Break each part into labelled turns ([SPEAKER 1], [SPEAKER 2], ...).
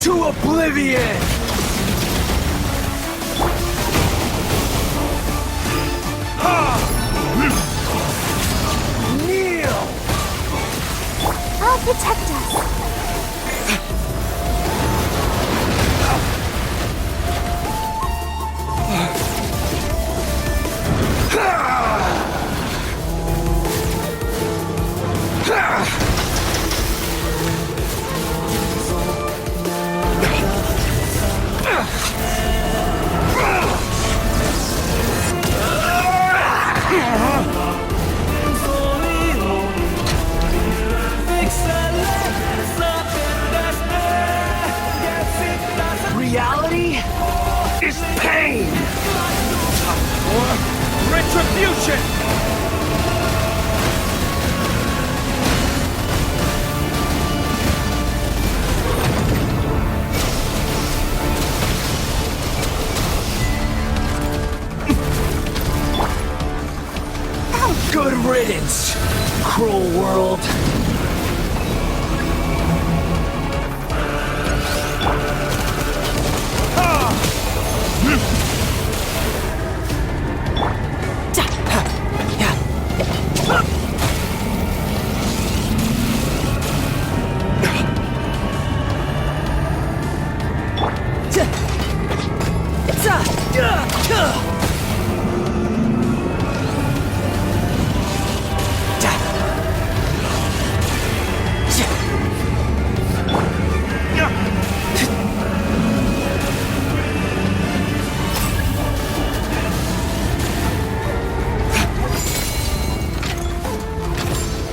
[SPEAKER 1] To oblivion! Kneel!
[SPEAKER 2] I'll protect us.
[SPEAKER 1] Reality is pain! Or retribution! Good riddance, cruel world.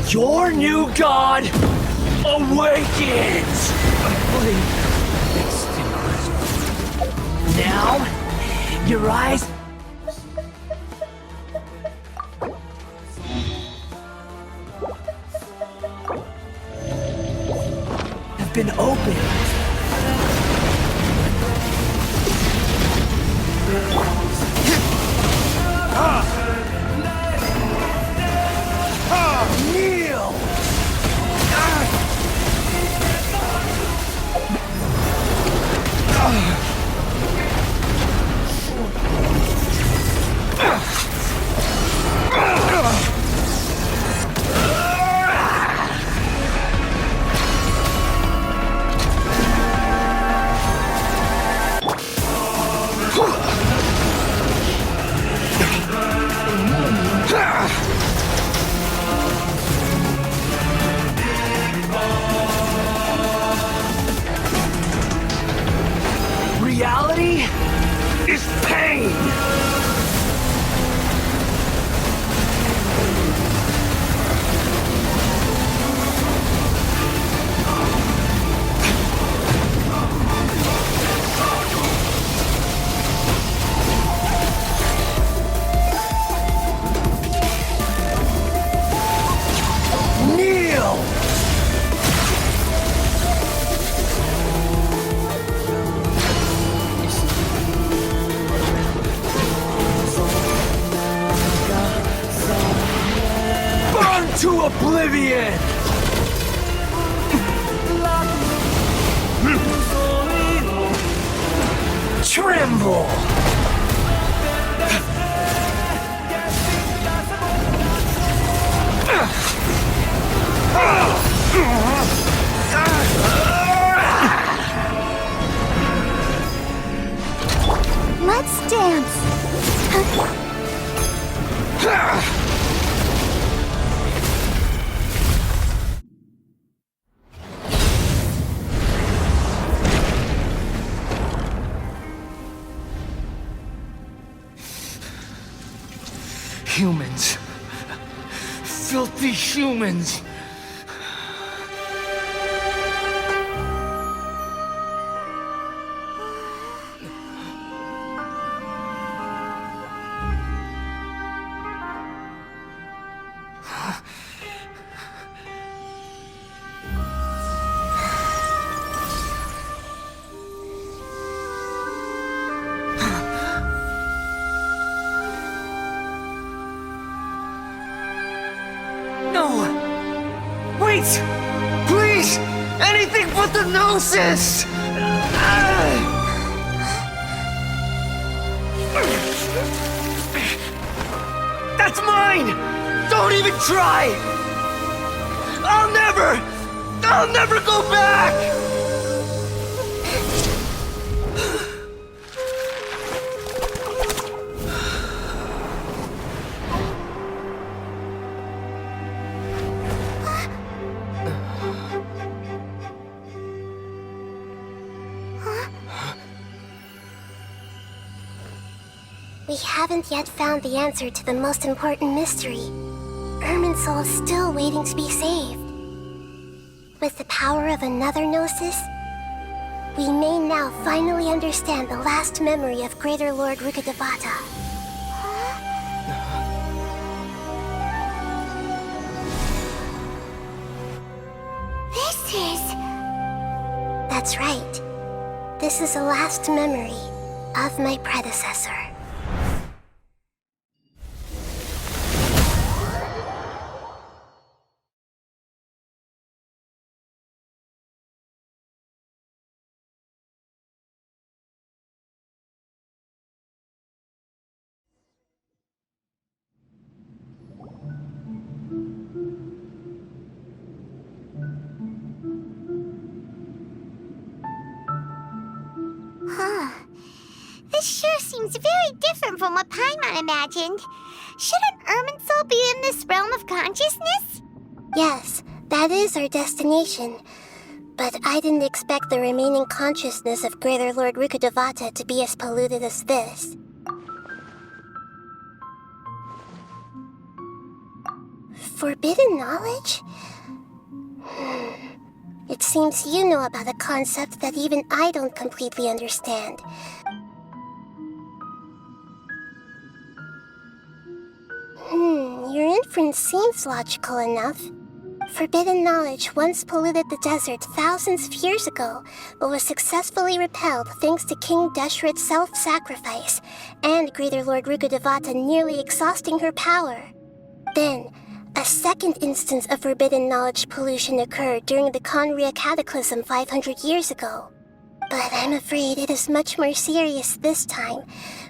[SPEAKER 1] Your new god awakens! Now, your eyes have been opened. Kneel! Reality is pain! Kneel! To oblivion! Tremble!
[SPEAKER 2] Let's dance.
[SPEAKER 1] Humans. Filthy humans. Wait! Please! Anything but the gnosis! mine! Don't even try! I'll never go back!
[SPEAKER 2] We haven't yet found the answer to the most important mystery. Irminsul is still waiting to be saved. With the power of another Gnosis, we may now finally understand the last memory of Greater Lord Rukkhadevata. This is... That's right. This is the last memory of my predecessor.
[SPEAKER 3] This sure seems very different from what Paimon imagined. Shouldn't Irminsul be in this realm of consciousness?
[SPEAKER 2] Yes, that is our destination. But I didn't expect the remaining consciousness of Greater Lord Rukkhadevata to be as polluted as this. Forbidden knowledge? It seems you know about a concept that even I don't completely understand. Your inference seems logical enough. Forbidden knowledge once polluted the desert thousands of years ago, but was successfully repelled thanks to King Deshret's self-sacrifice, and Greater Lord Rukkhadevata nearly exhausting her power. Then, a second instance of forbidden knowledge pollution occurred during the Conria Cataclysm 500 years ago. But I'm afraid it is much more serious this time,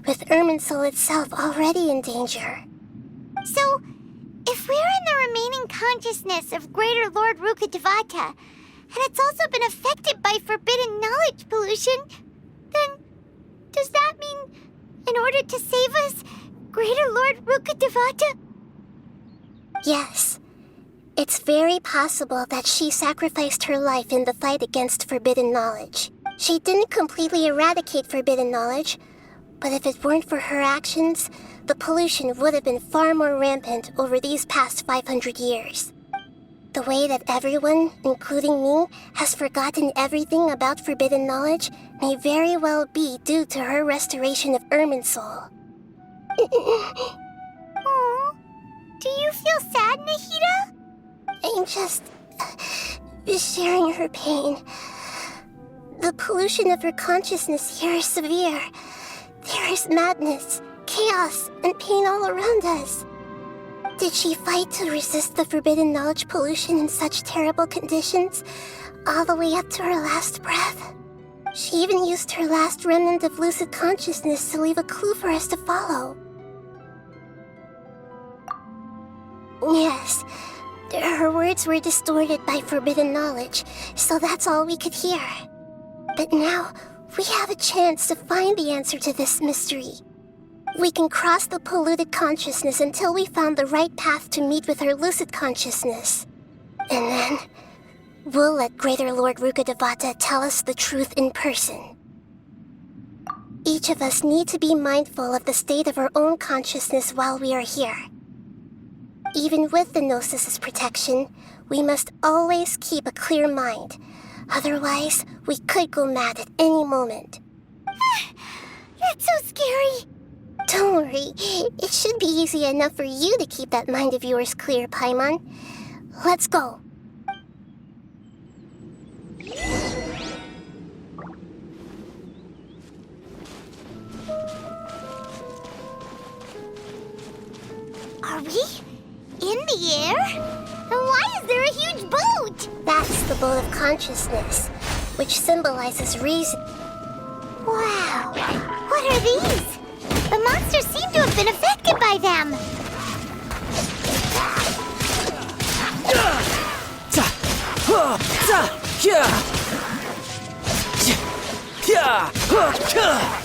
[SPEAKER 2] with Irminsul itself already in danger.
[SPEAKER 3] So, if we're in the remaining consciousness of Greater Lord Rukkhadevata, and it's also been affected by forbidden knowledge pollution, then does that mean, in order to save us, Greater Lord Rukkhadevata...
[SPEAKER 2] Yes. It's very possible that she sacrificed her life in the fight against forbidden knowledge. She didn't completely eradicate forbidden knowledge, but if it weren't for her actions, the pollution would have been far more rampant over these past 500 years. The way that everyone, including me, has forgotten everything about forbidden knowledge may very well be due to her restoration of Irminsul.
[SPEAKER 3] Aww. Do you feel sad, Nahida?
[SPEAKER 2] I'm just... sharing her pain. The pollution of her consciousness here is severe. There is madness, chaos, and pain all around us. Did she fight to resist the forbidden knowledge pollution in such terrible conditions, all the way up to her last breath? She even used her last remnant of lucid consciousness to leave a clue for us to follow. Yes, her words were distorted by forbidden knowledge, so that's all we could hear. But now, we have a chance to find the answer to this mystery. We can cross the polluted consciousness until we found the right path to meet with her lucid consciousness. And then, we'll let Greater Lord Rukkhadevata tell us the truth in person. Each of us need to be mindful of the state of our own consciousness while we are here. Even with the Gnosis's protection, we must always keep a clear mind. Otherwise, we could go mad at any moment.
[SPEAKER 3] That's so scary.
[SPEAKER 2] Don't worry, it should be easy enough for you to keep that mind of yours clear, Paimon. Let's go.
[SPEAKER 3] Are we in the air? And why is there a huge boat?
[SPEAKER 2] That's the boat of consciousness, which symbolizes reason.
[SPEAKER 3] Wow, what are these? The monsters seem to have been affected by them.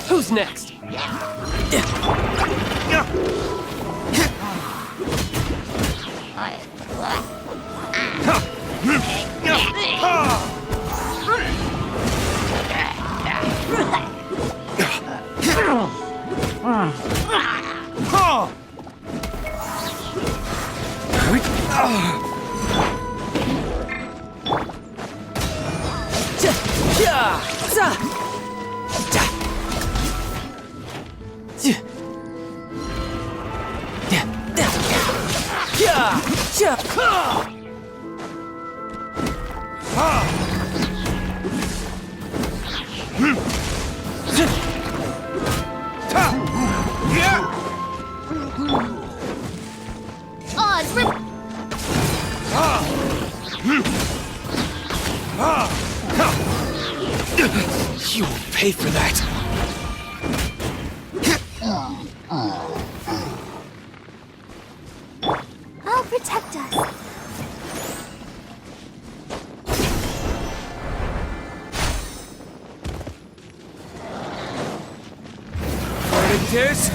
[SPEAKER 1] Who's next?
[SPEAKER 4] You will pay for that.
[SPEAKER 3] I'll protect us.
[SPEAKER 4] This?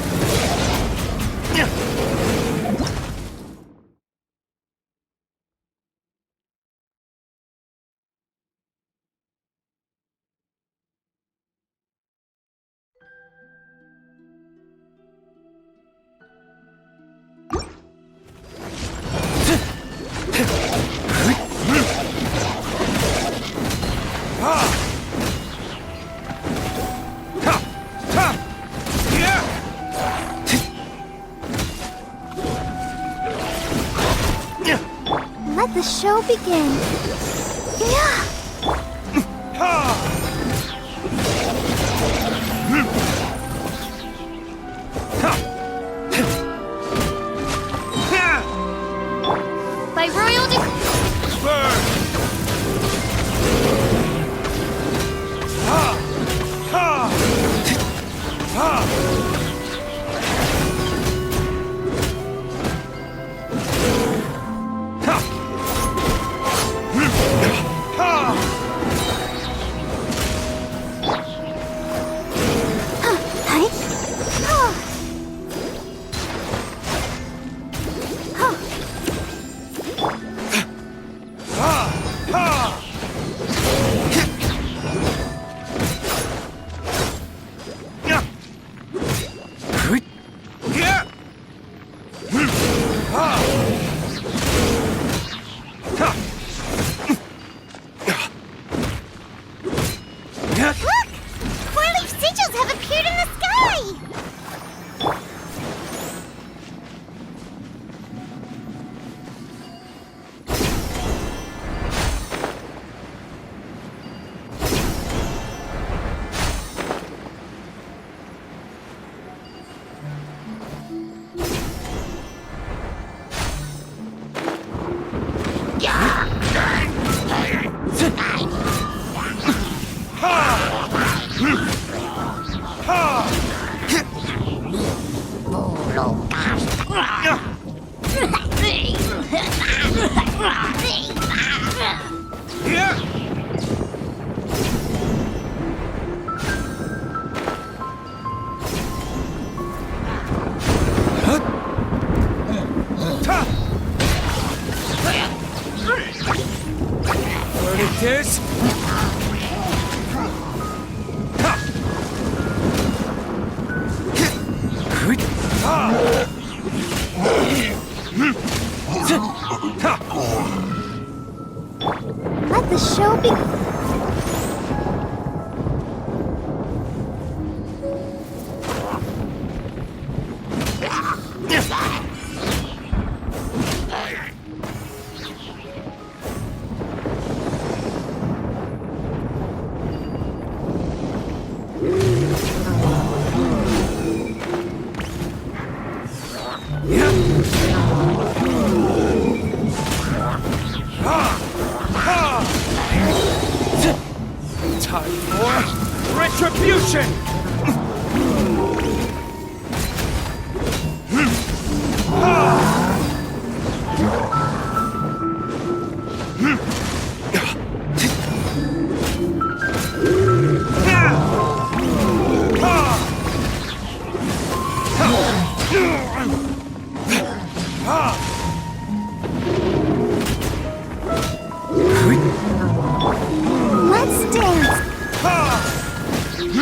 [SPEAKER 3] Let the show begin. Yeah. By royal
[SPEAKER 4] This?
[SPEAKER 3] Let the show begin.
[SPEAKER 4] Time for retribution!
[SPEAKER 3] To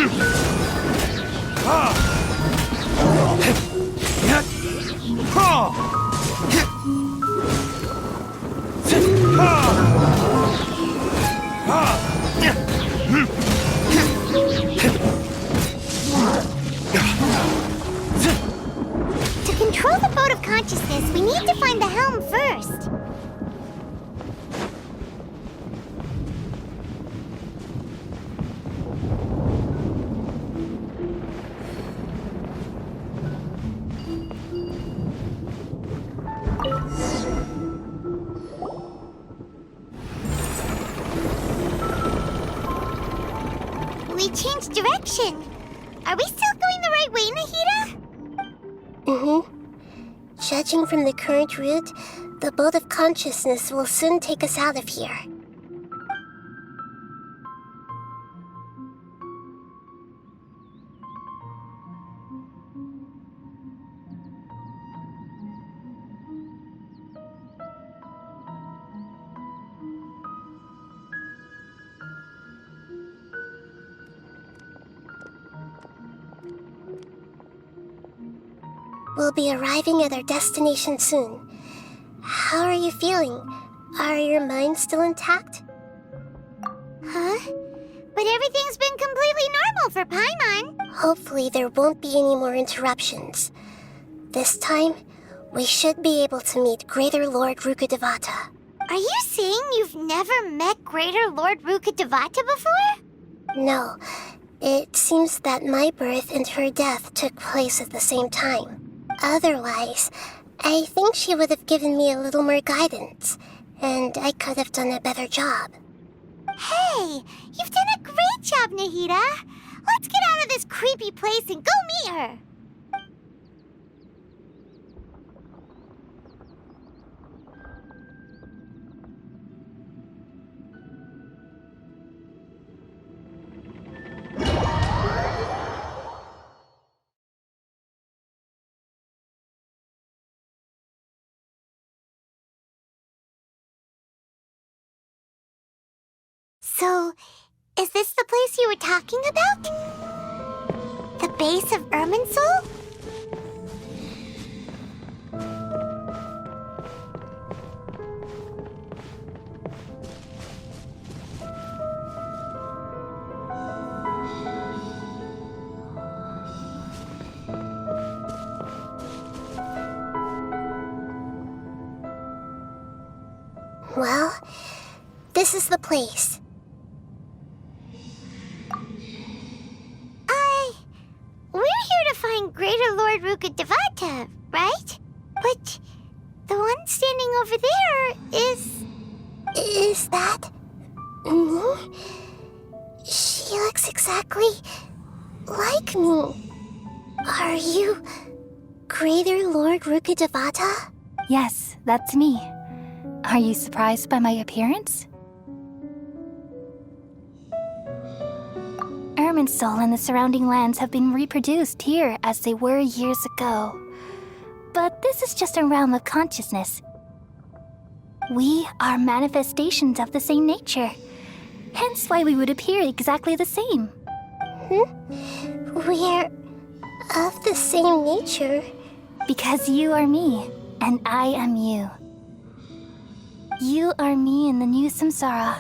[SPEAKER 3] control the boat of consciousness, we need to find the helm first. We changed direction. Are we still going the right way, Nahida?
[SPEAKER 2] Judging from the current route, the boat of consciousness will soon take us out of here. We'll be arriving at our destination soon. How are you feeling? Are your minds still intact?
[SPEAKER 3] Huh? But everything's been completely normal for Paimon.
[SPEAKER 2] Hopefully there won't be any more interruptions. This time, we should be able to meet Greater Lord Rukkhadevata.
[SPEAKER 3] Are you saying you've never met Greater Lord Rukkhadevata before?
[SPEAKER 2] No, it seems that my birth and her death took place at the same time. Otherwise, I think she would have given me a little more guidance, and I could have done a better job.
[SPEAKER 3] Hey, you've done a great job, Nahida. Let's get out of this creepy place and go meet her. So, is this the place you were talking about? The base of Irminsul?
[SPEAKER 2] Well, this is the place.
[SPEAKER 3] We're here to find Greater Lord Rukkhadevata, right? But the one standing over there is...
[SPEAKER 2] Is that... me? She looks exactly like me. Are you Greater Lord Rukkhadevata?
[SPEAKER 5] Yes, that's me. Are you surprised by my appearance? Irminsul and the surrounding lands have been reproduced here as they were years ago. But this is just a realm of consciousness. We are manifestations of the same nature. Hence why we would appear exactly the same.
[SPEAKER 2] We're of the same nature.
[SPEAKER 5] Because you are me, and I am you. You are me in the new samsara.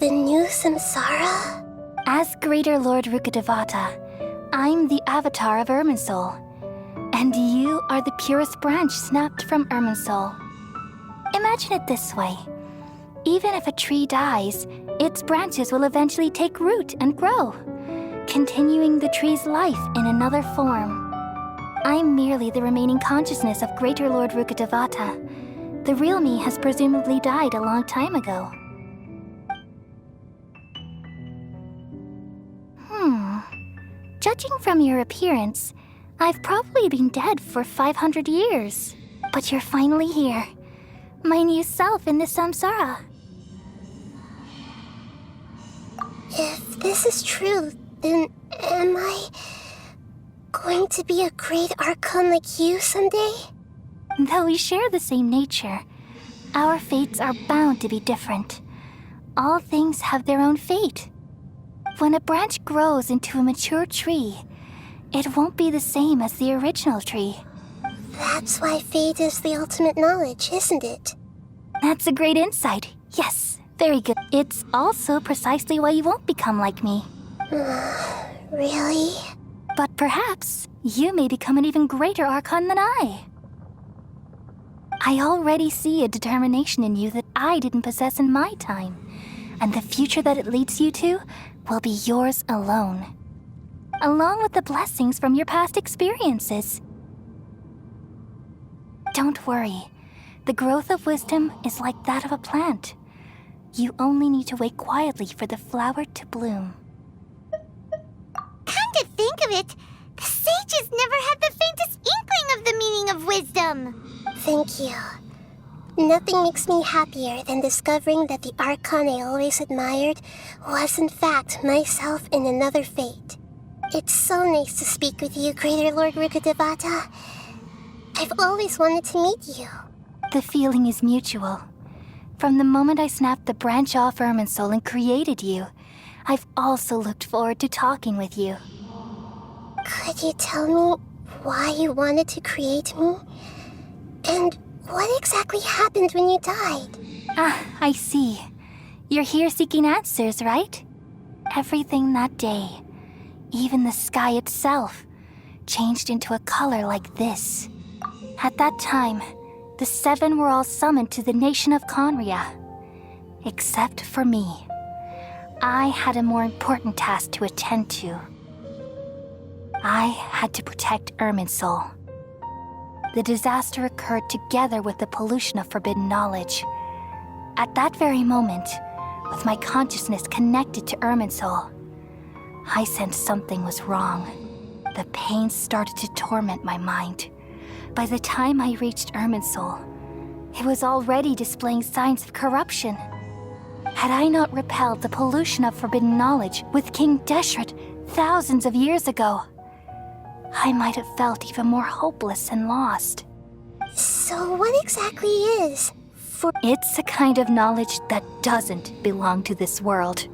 [SPEAKER 2] The new samsara?
[SPEAKER 5] As Greater Lord Rukkhadevata, I'm the avatar of Irminsul. And you are the purest branch snapped from Irminsul. Imagine it this way. Even if a tree dies, its branches will eventually take root and grow, continuing the tree's life in another form. I'm merely the remaining consciousness of Greater Lord Rukkhadevata. The real me has presumably died a long time ago. Judging from your appearance, I've probably been dead for 500 years. But you're finally here. My new self in the samsara.
[SPEAKER 2] If this is true, then am I going to be a great Archon like you someday?
[SPEAKER 5] Though we share the same nature, our fates are bound to be different. All things have their own fate. When a branch grows into a mature tree, it won't be the same as the original tree.
[SPEAKER 2] That's why fate is the ultimate knowledge, isn't it?
[SPEAKER 5] That's a great insight. Yes, very good. It's also precisely why you won't become like me.
[SPEAKER 2] Really?
[SPEAKER 5] But perhaps you may become an even greater Archon than I. I already see a determination in you that I didn't possess in my time, and the future that it leads you to will be yours alone, along with the blessings from your past experiences. Don't worry. The growth of wisdom is like that of a plant. You only need to wait quietly for the flower to bloom.
[SPEAKER 3] Come to think of it, the sages never had the faintest inkling of the meaning of wisdom.
[SPEAKER 2] Thank you. Nothing makes me happier than discovering that the Archon I always admired was in fact myself in another fate. It's so nice to speak with you, Greater Lord Rukkhadevata. I've always wanted to meet you.
[SPEAKER 5] The feeling is mutual. From the moment I snapped the branch off Irminsul and created you, I've also looked forward to talking with you.
[SPEAKER 2] Could you tell me why you wanted to create me? And what exactly happened when you died?
[SPEAKER 5] Ah, I see. You're here seeking answers, right? Everything that day, even the sky itself, changed into a color like this. At that time, the 7 were all summoned to the nation of Conria. Except for me. I had a more important task to attend to. I had to protect Irminsul. The disaster occurred together with the pollution of forbidden knowledge. At that very moment, with my consciousness connected to Irminsul, I sensed something was wrong. The pain started to torment my mind. By the time I reached Irminsul, it was already displaying signs of corruption. Had I not repelled the pollution of forbidden knowledge with King Deshret thousands of years ago, I might have felt even more hopeless and lost.
[SPEAKER 2] So what exactly is?
[SPEAKER 5] It's a kind of knowledge that doesn't belong to this world,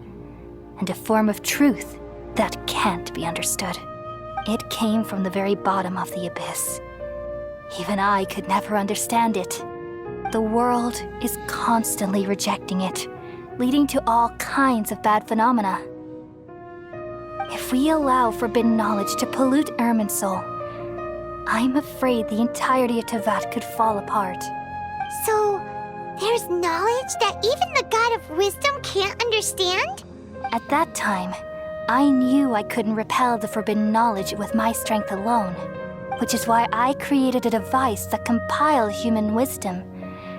[SPEAKER 5] and a form of truth that can't be understood. It came from the very bottom of the abyss. Even I could never understand it. The world is constantly rejecting it, leading to all kinds of bad phenomena. If we allow forbidden knowledge to pollute Irminsul, I'm afraid the entirety of Teyvat could fall apart.
[SPEAKER 3] So, there's knowledge that even the God of wisdom can't understand?
[SPEAKER 5] At that time, I knew I couldn't repel the forbidden knowledge with my strength alone, which is why I created a device that compiled human wisdom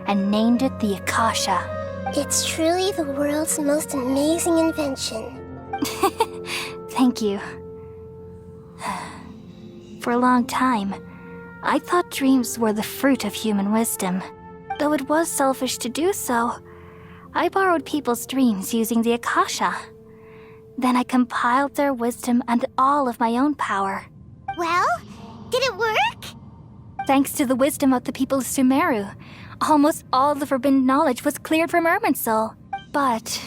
[SPEAKER 5] and named it the Akasha.
[SPEAKER 2] It's truly the world's most amazing invention.
[SPEAKER 5] Thank you. For a long time, I thought dreams were the fruit of human wisdom. Though it was selfish to do so, I borrowed people's dreams using the Akasha. Then I compiled their wisdom and all of my own power.
[SPEAKER 3] Well, did it work?
[SPEAKER 5] Thanks to the wisdom of the people of Sumeru, almost all the forbidden knowledge was cleared from Irminsul. But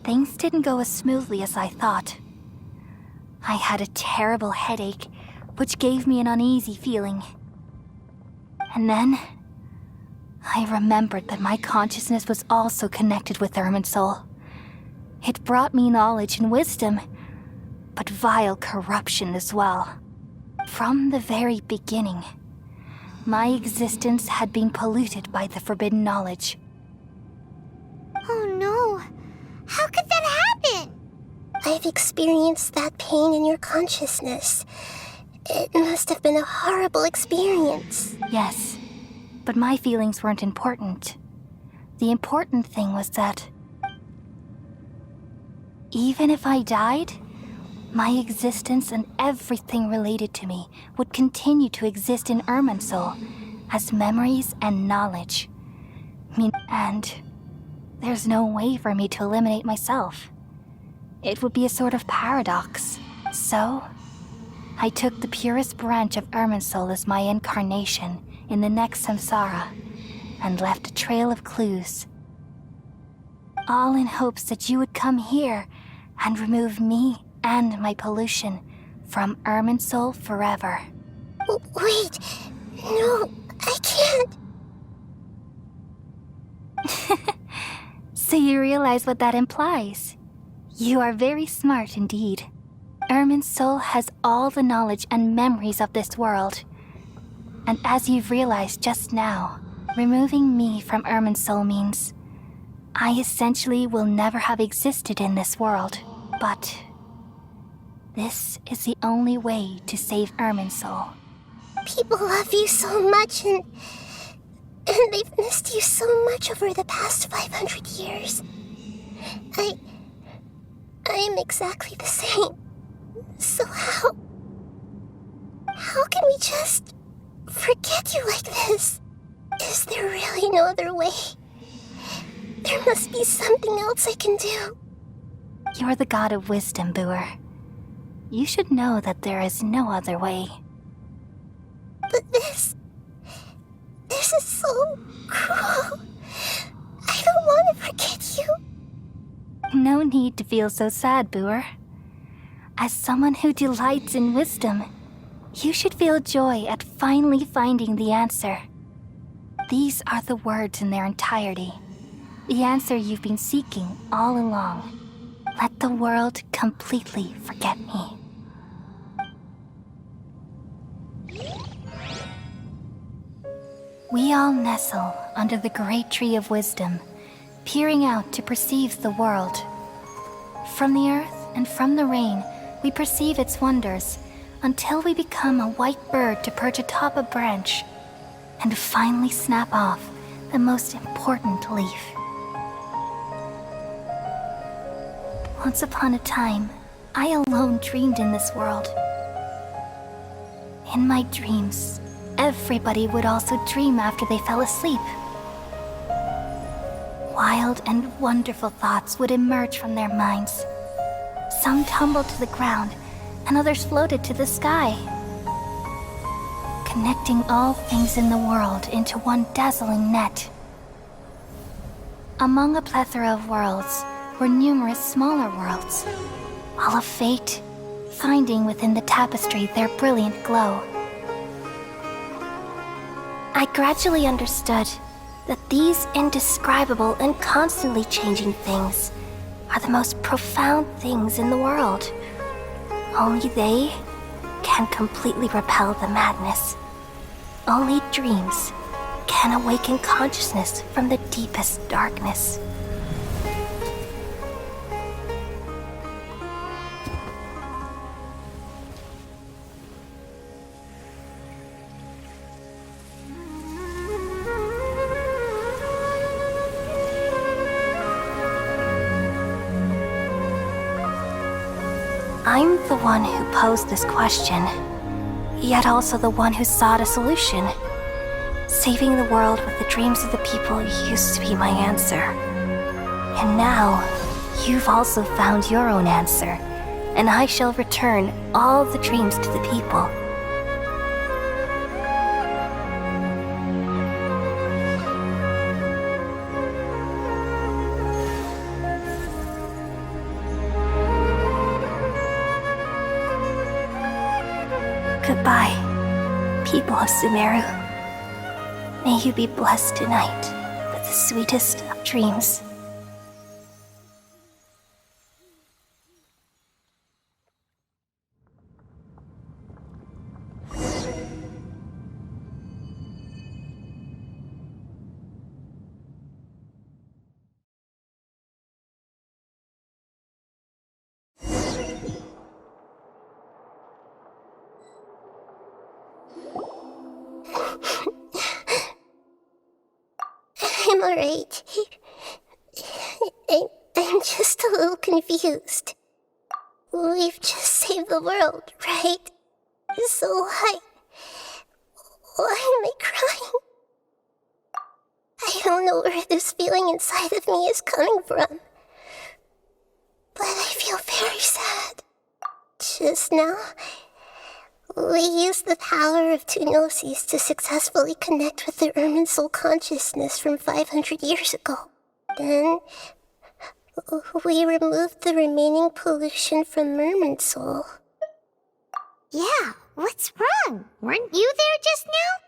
[SPEAKER 5] things didn't go as smoothly as I thought. I had a terrible headache, which gave me an uneasy feeling. And then I remembered that my consciousness was also connected with Irminsul. It brought me knowledge and wisdom, but vile corruption as well. From the very beginning, my existence had been polluted by the forbidden knowledge.
[SPEAKER 3] Oh no, how could that happen?
[SPEAKER 2] I've experienced that pain in your consciousness. It must have been a horrible experience.
[SPEAKER 5] Yes, but my feelings weren't important. The important thing was that even if I died, my existence and everything related to me would continue to exist in Irminsul as memories and knowledge. And there's no way for me to eliminate myself. It would be a sort of paradox. So, I took the purest branch of Irminsul as my incarnation in the next samsara and left a trail of clues. All in hopes that you would come here and remove me and my pollution from Irminsul forever.
[SPEAKER 2] Wait, no, I can't.
[SPEAKER 5] So you realize what that implies? You are very smart indeed. Irminsul has all the knowledge and memories of this world. And as you've realized just now, removing me from Irminsul means I essentially will never have existed in this world. But this is the only way to save Irminsul.
[SPEAKER 2] People love you so much, and they've missed you so much over the past 500 years. I am exactly the same. So how can we just forget you like this? Is there really no other way? There must be something else I can do.
[SPEAKER 5] You're the god of wisdom, Boer. You should know that there is no other way.
[SPEAKER 2] But this is so cruel. I don't want to forget you.
[SPEAKER 5] No need to feel so sad, Boer. As someone who delights in wisdom, you should feel joy at finally finding the answer. These are the words in their entirety. The answer you've been seeking all along. Let the world completely forget me. We all nestle under the great tree of wisdom, peering out to perceive the world. From the earth and from the rain, we perceive its wonders until we become a white bird to perch atop a branch and finally snap off the most important leaf. Once upon a time, I alone dreamed in this world. In my dreams, everybody would also dream after they fell asleep. Wild and wonderful thoughts would emerge from their minds. Some tumbled to the ground, and others floated to the sky, connecting all things in the world into one dazzling net. Among a plethora of worlds were numerous smaller worlds, all of fate, finding within the tapestry their brilliant glow. I gradually understood that these indescribable and constantly changing things are the most profound things in the world. Only they can completely repel the madness. Only dreams can awaken consciousness from the deepest darkness. I'm the one who posed this question, yet also the one who sought a solution. Saving the world with the dreams of the people used to be my answer. And now, you've also found your own answer, and I shall return all the dreams to the people. Goodbye, people of Sumeru. May you be blessed tonight with the sweetest of dreams.
[SPEAKER 2] I'm alright. I'm just a little confused. We've just saved the world, right? So why am I crying? I don't know where this feeling inside of me is coming from, but I feel very sad. Just now, we used the power of two gnosis to successfully connect with the Irminsul consciousness from 500 years ago. Then, We removed the remaining pollution from Merman Soul.
[SPEAKER 3] Yeah, what's wrong? Weren't you there just now?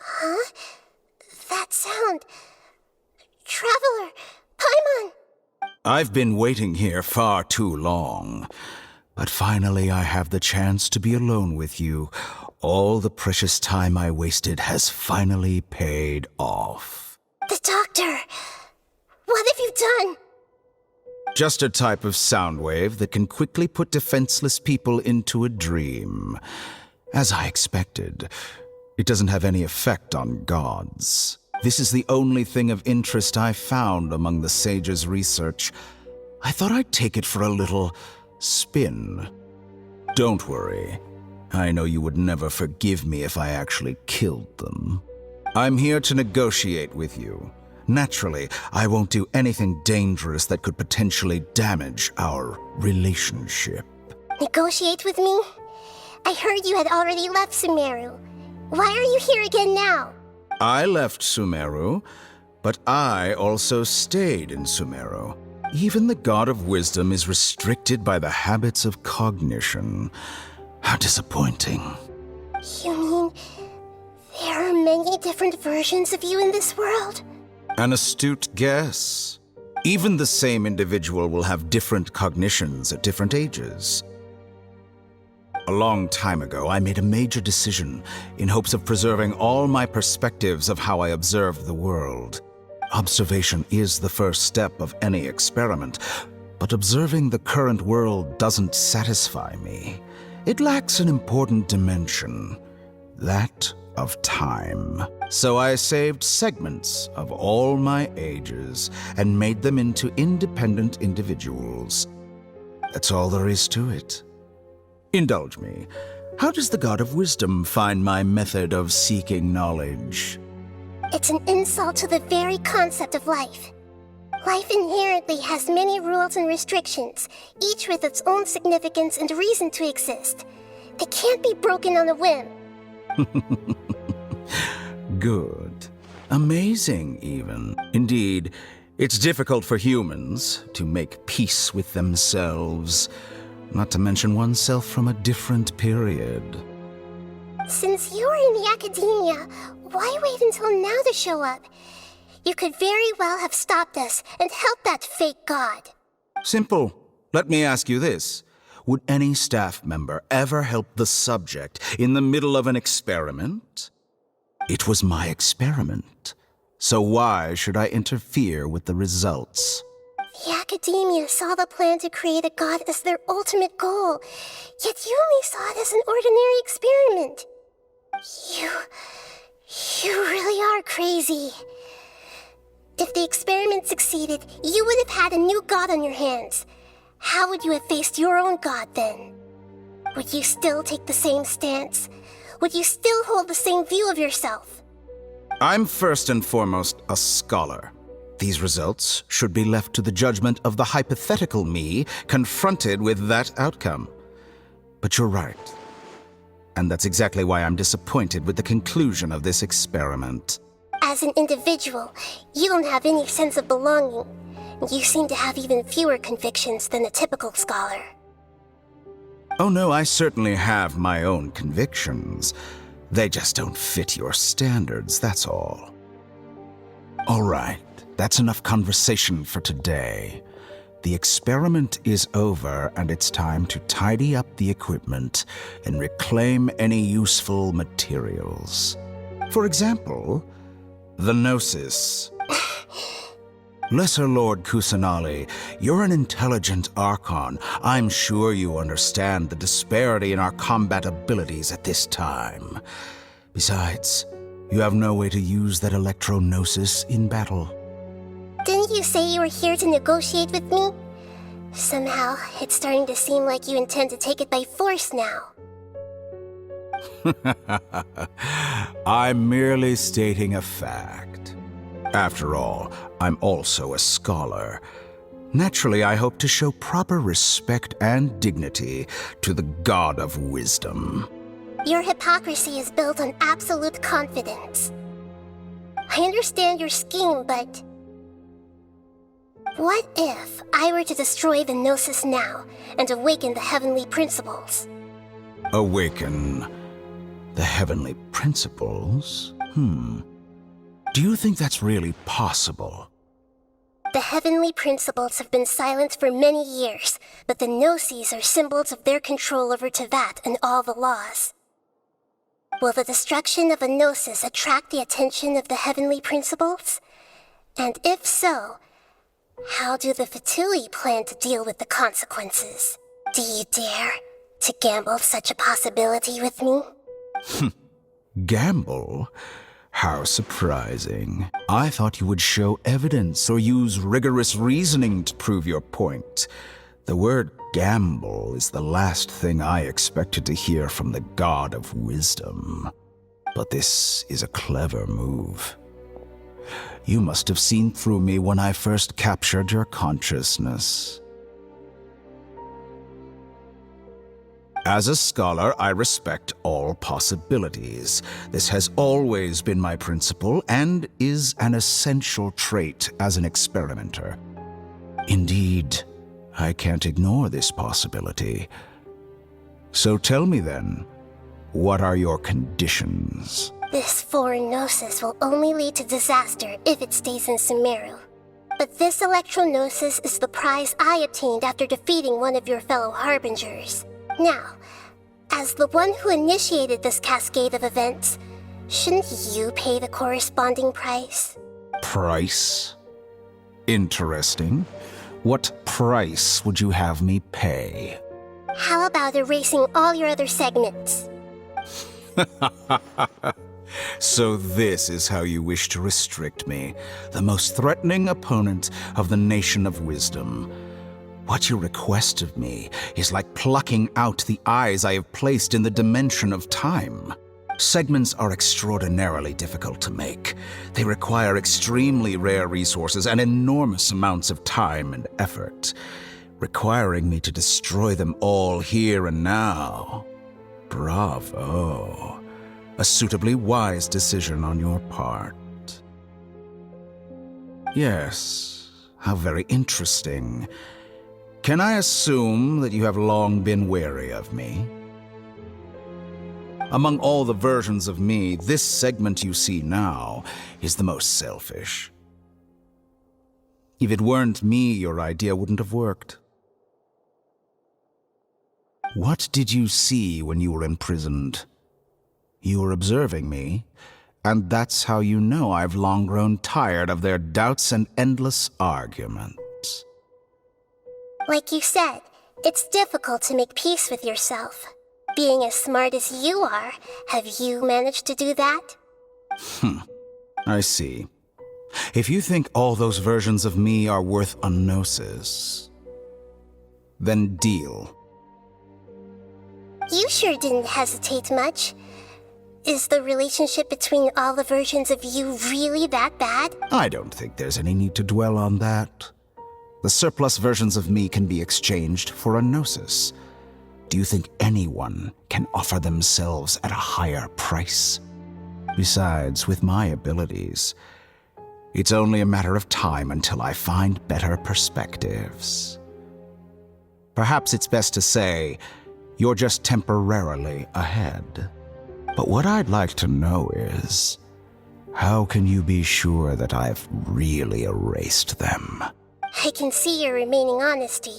[SPEAKER 2] Huh? That sound. Traveler! Paimon!
[SPEAKER 6] I've been waiting here far too long. But finally I have the chance to be alone with you. All the precious time I wasted has finally paid off.
[SPEAKER 2] The doctor! What have you done?
[SPEAKER 6] Just a type of sound wave that can quickly put defenseless people into a dream. As I expected, it doesn't have any effect on gods. This is the only thing of interest I found among the sage's research. I thought I'd take it for a little spin. Don't worry. I know you would never forgive me if I actually killed them. I'm here to negotiate with you. Naturally, I won't do anything dangerous that could potentially damage our relationship.
[SPEAKER 2] Negotiate with me? I heard you had already left Sumeru. Why are you here again now?
[SPEAKER 6] I left Sumeru, but I also stayed in Sumeru. Even the God of Wisdom is restricted by the habits of cognition. How disappointing.
[SPEAKER 2] You mean there are many different versions of you in this world?
[SPEAKER 6] An astute guess. Even the same individual will have different cognitions at different ages. A long time ago, I made a major decision in hopes of preserving all my perspectives of how I observe the world. Observation is the first step of any experiment, but observing the current world doesn't satisfy me. It lacks an important dimension, that of time. So I saved segments of all my ages and made them into independent individuals. That's all there is to it. Indulge me. How does the God of Wisdom find my method of seeking knowledge?
[SPEAKER 2] It's an insult to the very concept of life. Life inherently has many rules and restrictions, each with its own significance and reason to exist. They can't be broken on a whim.
[SPEAKER 6] Good. Amazing, even. Indeed, it's difficult for humans to make peace with themselves, not to mention oneself from a different period.
[SPEAKER 2] Since you're in the academia, why wait until now to show up? You could very well have stopped us and helped that fake god.
[SPEAKER 6] Simple. Let me ask you this. Would any staff member ever help the subject in the middle of an experiment? It was my experiment. So why should I interfere with the results?
[SPEAKER 2] The academia saw the plan to create a god as their ultimate goal, yet you only saw it as an ordinary experiment. You really are crazy. If the experiment succeeded, you would have had a new god on your hands. How would you have faced your own god then? Would you still take the same stance? Would you still hold the same view of yourself?
[SPEAKER 6] I'm first and foremost a scholar. These results should be left to the judgment of the hypothetical me confronted with that outcome. But you're right. And that's exactly why I'm disappointed with the conclusion of this experiment.
[SPEAKER 2] As an individual, you don't have any sense of belonging. You seem to have even fewer convictions than a typical scholar.
[SPEAKER 6] Oh no, I certainly have my own convictions. They just don't fit your standards, that's all. All right, that's enough conversation for today. The experiment is over, and it's time to tidy up the equipment and reclaim any useful materials. For example, the Gnosis. Lesser Lord Kusanali, you're an intelligent Archon. I'm sure you understand the disparity in our combat abilities at this time. Besides, you have no way to use that electro-gnosis in battle.
[SPEAKER 2] Didn't you say you were here to negotiate with me? Somehow, it's starting to seem like you intend to take it by force now.
[SPEAKER 6] I'm merely stating a fact. After all, I'm also a scholar. Naturally, I hope to show proper respect and dignity to the God of Wisdom.
[SPEAKER 2] Your hypocrisy is built on absolute confidence. I understand your scheme, but... what if I were to destroy the Gnosis now and awaken the heavenly principles?
[SPEAKER 6] Awaken the heavenly principles? Do you think that's really possible?
[SPEAKER 2] The heavenly principles have been silent for many years, but the Gnosis are symbols of their control over Teyvat and all the laws. Will the destruction of a Gnosis attract the attention of the heavenly principles? And if so, how do the Fatui plan to deal with the consequences? Do you dare to gamble such a possibility with me?
[SPEAKER 6] Gamble? How surprising. I thought you would show evidence or use rigorous reasoning to prove your point. The word gamble is the last thing I expected to hear from the God of Wisdom. But this is a clever move. You must have seen through me when I first captured your consciousness. As a scholar, I respect all possibilities. This has always been my principle and is an essential trait as an experimenter. Indeed, I can't ignore this possibility. So tell me then, what are your conditions?
[SPEAKER 2] This foreign Gnosis will only lead to disaster if it stays in Sumeru. But this electro-Gnosis is the prize I obtained after defeating one of your fellow Harbingers. Now, as the one who initiated this cascade of events, shouldn't you pay the corresponding price?
[SPEAKER 6] Price? Interesting. What price would you have me pay?
[SPEAKER 2] How about erasing all your other segments?
[SPEAKER 6] So this is how you wish to restrict me, the most threatening opponent of the Nation of Wisdom. What you request of me is like plucking out the eyes I have placed in the dimension of time. Segments are extraordinarily difficult to make. They require extremely rare resources and enormous amounts of time and effort, requiring me to destroy them all here and now. Bravo. A suitably wise decision on your part. Yes, how very interesting. Can I assume that you have long been wary of me? Among all the versions of me, this segment you see now is the most selfish. If it weren't me, your idea wouldn't have worked. What did you see when you were imprisoned? You were observing me, and that's how you know I've long grown tired of their doubts and endless arguments.
[SPEAKER 2] Like you said, it's difficult to make peace with yourself. Being as smart as you are, have you managed to do that?
[SPEAKER 6] I see. If you think all those versions of me are worth a gnosis, then deal.
[SPEAKER 2] You sure didn't hesitate much. Is the relationship between all the versions of you really that bad?
[SPEAKER 6] I don't think there's any need to dwell on that. The surplus versions of me can be exchanged for a gnosis. Do you think anyone can offer themselves at a higher price? Besides, with my abilities, it's only a matter of time until I find better perspectives. Perhaps it's best to say, you're just temporarily ahead. But what I'd like to know is, how can you be sure that I've really erased them?
[SPEAKER 2] I can see your remaining honesty.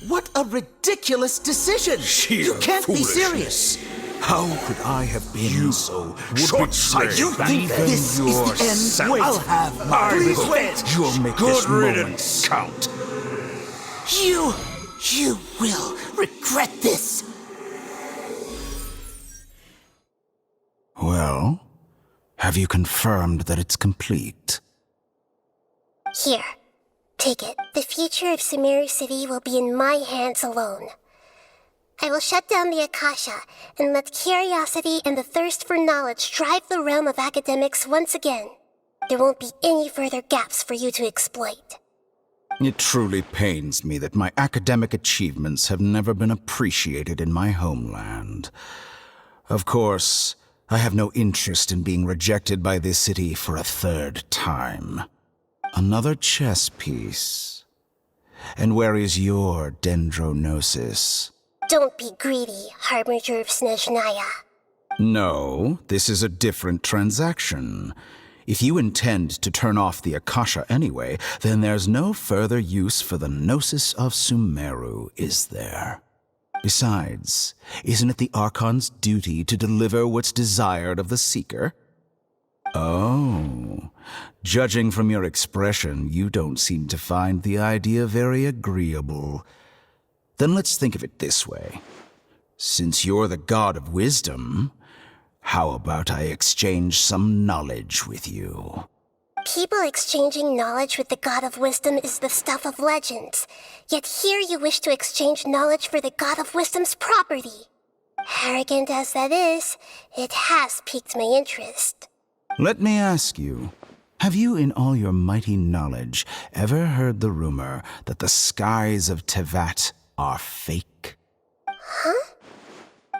[SPEAKER 1] What a ridiculous decision!
[SPEAKER 6] Sheer
[SPEAKER 1] You can't be
[SPEAKER 6] foolishness.
[SPEAKER 1] serious!
[SPEAKER 6] How could I have been so short-sighted?
[SPEAKER 1] You think
[SPEAKER 6] Even
[SPEAKER 1] this is the end? I'll have my revenge.
[SPEAKER 6] You'll make this moment count.
[SPEAKER 1] You will regret this.
[SPEAKER 6] Well, have you confirmed that it's complete?
[SPEAKER 2] Here, take it. The future of Sumeru City will be in my hands alone. I will shut down the Akasha and let curiosity and the thirst for knowledge drive the realm of academics once again. There won't be any further gaps for you to exploit.
[SPEAKER 6] It truly pains me that my academic achievements have never been appreciated in my homeland. Of course, I have no interest in being rejected by this city for a third time. Another chess piece. And where is your dendronosis?
[SPEAKER 2] Don't be greedy, Harbinger of Snezhnaya.
[SPEAKER 6] No, this is a different transaction. If you intend to turn off the Akasha anyway, then there's no further use for the Gnosis of Sumeru, is there? Besides, isn't it the Archon's duty to deliver what's desired of the Seeker? Oh, judging from your expression, you don't seem to find the idea very agreeable. Then let's think of it this way. Since you're the god of wisdom, how about I exchange some knowledge with you?
[SPEAKER 2] People exchanging knowledge with the God of Wisdom is the stuff of legends. Yet here you wish to exchange knowledge for the God of Wisdom's property. Arrogant as that is, it has piqued my interest.
[SPEAKER 6] Let me ask you, have you in all your mighty knowledge ever heard the rumor that the skies of Tevat are fake?
[SPEAKER 2] Huh?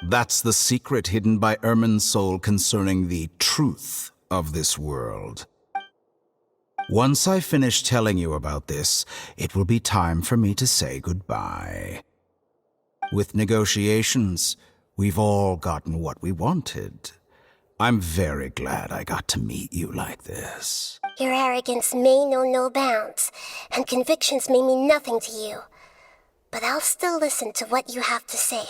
[SPEAKER 6] That's the secret hidden by Irminsul concerning the truth of this world. Once I finish telling you about this, it will be time for me to say goodbye. With negotiations, we've all gotten what we wanted. I'm very glad I got to meet you like this.
[SPEAKER 2] Your arrogance may know no bounds, and convictions may mean nothing to you. But I'll still listen to what you have to say.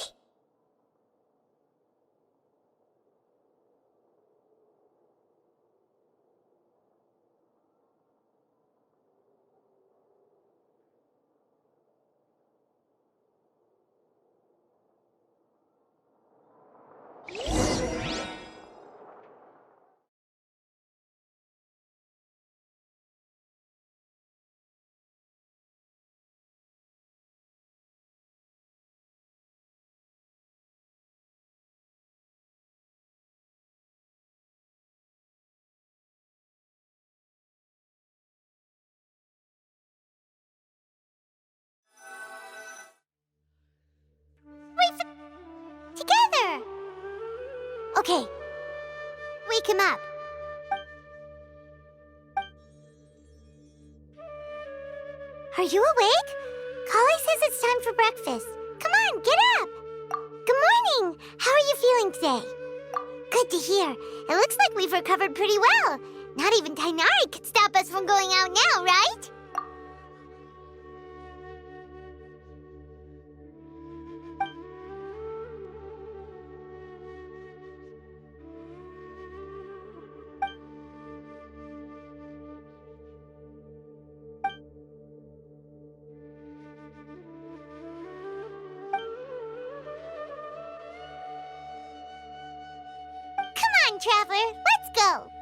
[SPEAKER 3] Together! Okay. Wake him up. Are you awake? Kali says it's time for breakfast. Come on, get up! Good morning! How are you feeling today? Good to hear. It looks like we've recovered pretty well. Not even Tainari could stop us from going out now, right? Traveler, let's go!